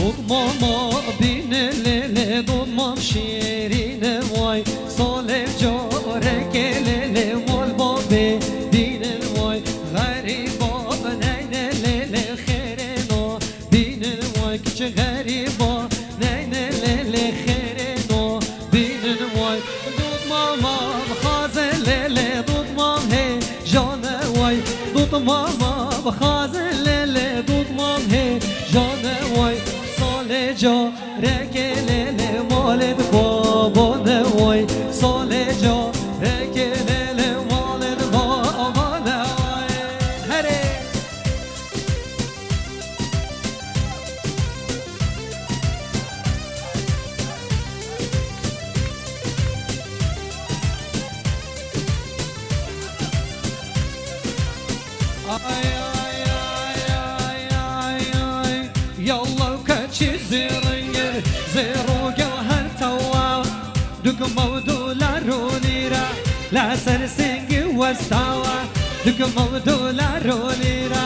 Tutmama binelele tutmam şirine vay Salih care gelele mal babe dinen vay Gariba neynelele khereno binen vay Küçük gariba neynelele khereno binen vay Tutmama bhazelele tutmam he jane vay Tutmama bhazelele tutmam he jane vay Saleca rekelele malet baba ne vay Saleca rekelele malet baba ne vay Hare Ay ay ay ay ay ay Yallah kaçı zirnger Zero gel tawa Dük mevdular lira La sersingi wastawa Dük mevdular lira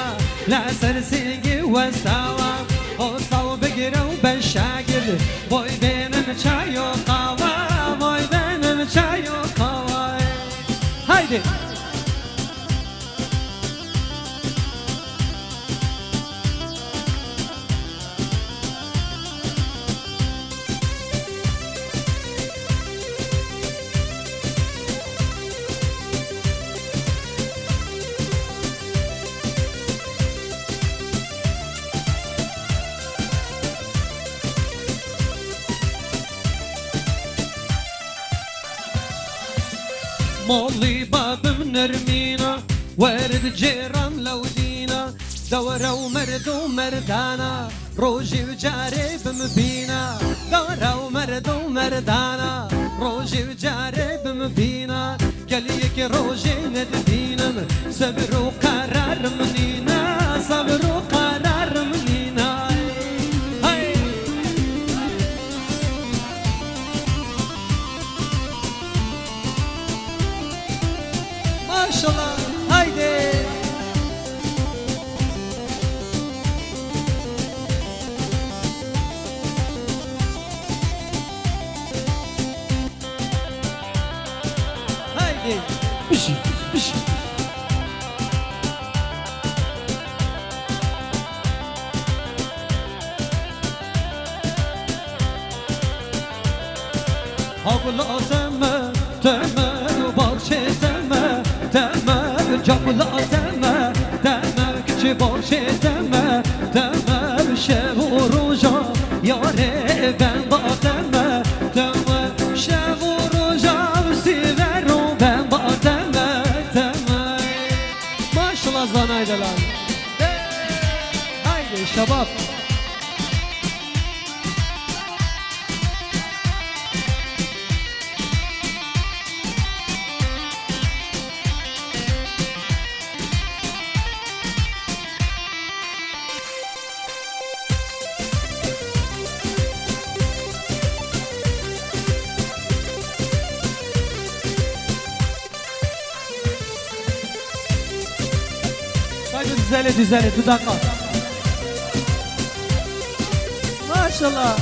La sersingi wastawa O sav begirem ben şagir Boy benim çayo kava Boy benim çayo kava Haydi مولي باب منرمينا وارد جيران لو جينا دورة ومرد ومردانا روجي وجاري بمبينا دورة ومرد ومردانا روجي وجاري بمبينا قال يك روجي ندينا صبر وقرار منينا صبر وقرار منينا هاي ما شاء الله هايدي هايدي بشي بشي أقول أتمه تمه وبرشة تمه تمه جابل أتمه تمه كشي برشة تمه تمه بشب ورجع يا ريبان بأتمه تمه شب ورجع وسيفر وبان بأتمه تمه ما شاء الله زنايدلان هايدي شباب Düzele düzele dudakla. Maşallah.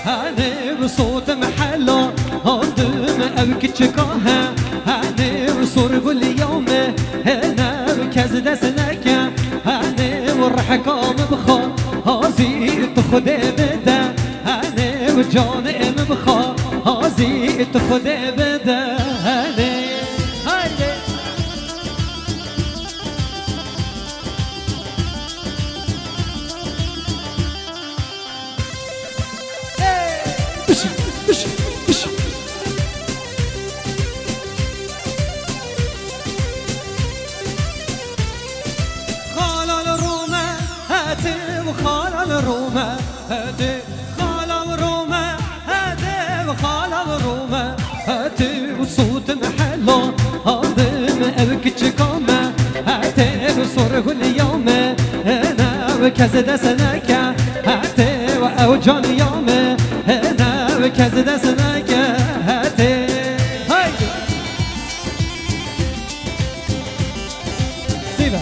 هاني بصوت محلو هضم أبكي تشكاها هاني بصور كل يوم هنا بكزد سنك هاني والرحكام بخا هازي تخدي بدا هاني وجاني مبخا هازي تخدي بدا هاني هاني الرومة هاتي خالة ورومة هاتي وخالة ورومة هاتي وصوت محلو هاضم أبكي تشكومة هاتي وصور كل يوم هنا وكزد سنك هاتي وأوجان يوم هنا وكزد سنك هاتي هايدي سيبا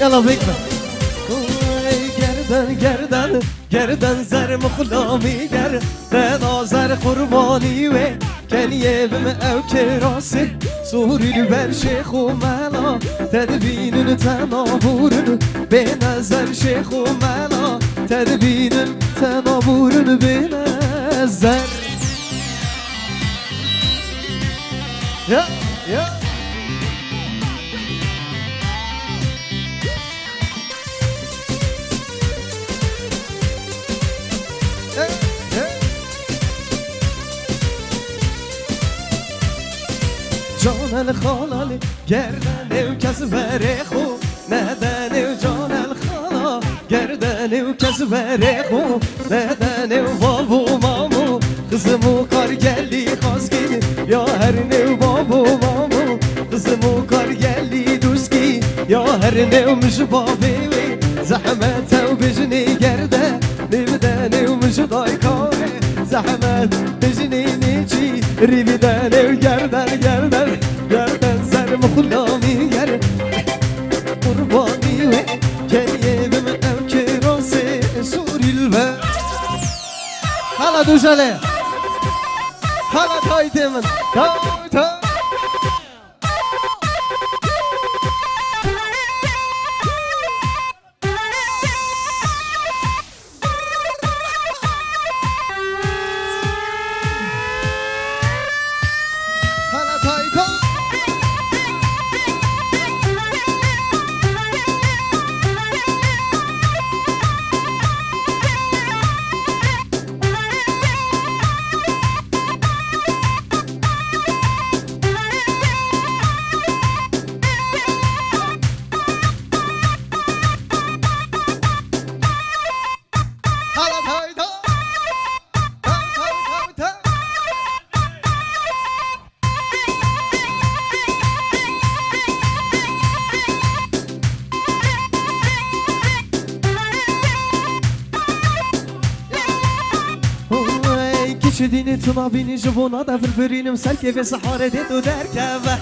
يلا بيكبر گردن گردن گردن زر مخلامی گردن زر قربانی و کنیه بم او کراسی سوری بر شیخ و ملا تدبینن تنابورن به نظر شیخ و ملا تدبینن تنابورن به نظر یا یا جان الخالال گردن و کس بره خو ندن و جان الخالا گردن و کس بره خو ندن و بابو مامو قسمو کار گلی خواستگی یا هر نو بابو مامو قسمو کار گلی دوستگی یا هر نو مش بابی وی زحمت و بجنی گرده نبدن و مش دای کاره زحمت بجنی نیچی ریبیدن و گردن گردن گردن زر مخلامی گر قربانی و کنیه بم او کراسه سوری البر حالا دوشاله حالا تایت من تایت شدینی تو نبینی جوونا دا فرفرینم سلکه به سحاره دیدو در کبه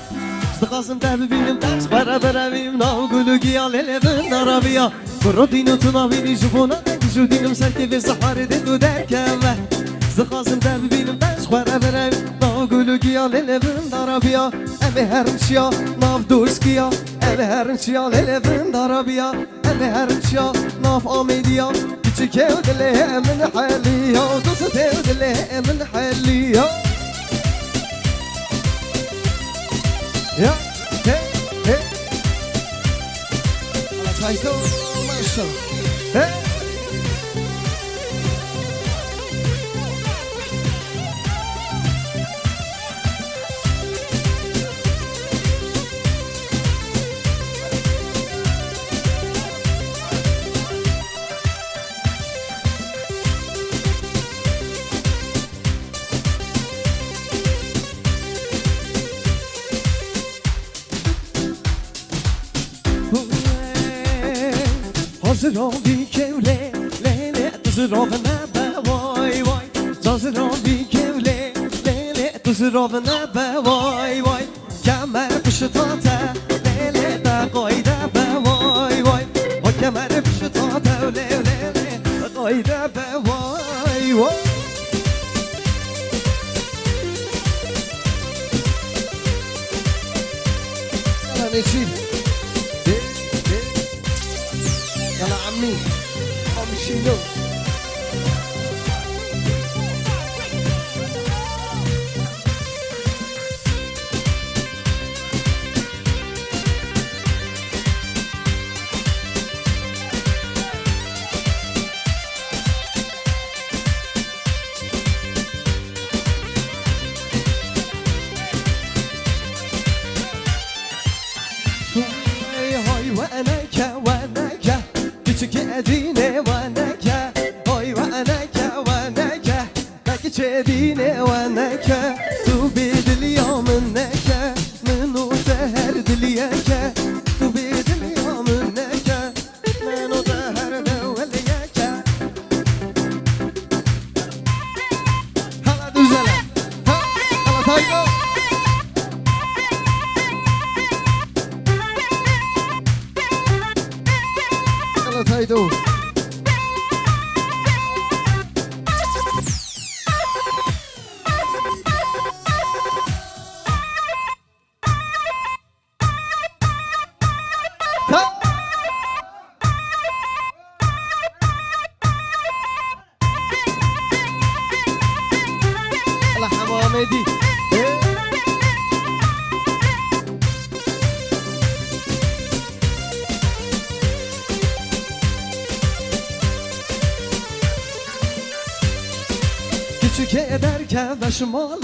استقاسم دا ببینم دست برا برویم ناو گلوگی آلیل بند عربیا برو دینو تو نبینی جوونا دا شدینم سلکه به سحاره دیدو در کبه استقاسم دا ببینم دست برا برویم ناو گلوگی آلیل بند عربیا امی هرنشیا ناو دوسکیا امی هرنشیا آلیل بند عربیا امی هرنشیا ناو آمیدیا چکه و دله من حالیا دوسته و دله من حالیا یا هی هی على تایتو ماشا زرابی کوله لیله تو زراب نبا وای وای زرابی کوله لیله تو زرابنه به وای وای کمر پشتاته لیلی دا قایده به وای وای و کمر پشتاته و لیلی قایده به وای وای يلا نشيل يلا عمي قوم شيلوا هاي وانك küçük edine vanaka Oy vanaka küçük edine vanaka Tu bidil yamın neka Menu teher diliyaka Tu bidil yamın neka Menu teher devliyaka Hala düzele Hala taygo Taydo Allah Hamamedi Küçük ederken başımalı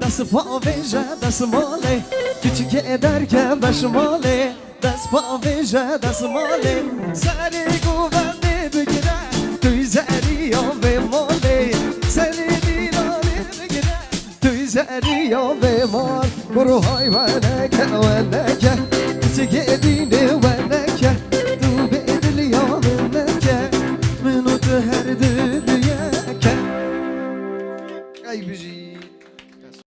Dası paveja dası malı Küçük ederken başımalı Dası paveja dası malı Seni güvenli büküre Tüyzeri ya ve malı Seni dinanı büküre Tüyzeri ya ve mal Kuru hayvaneke veneke Küçük edini veneke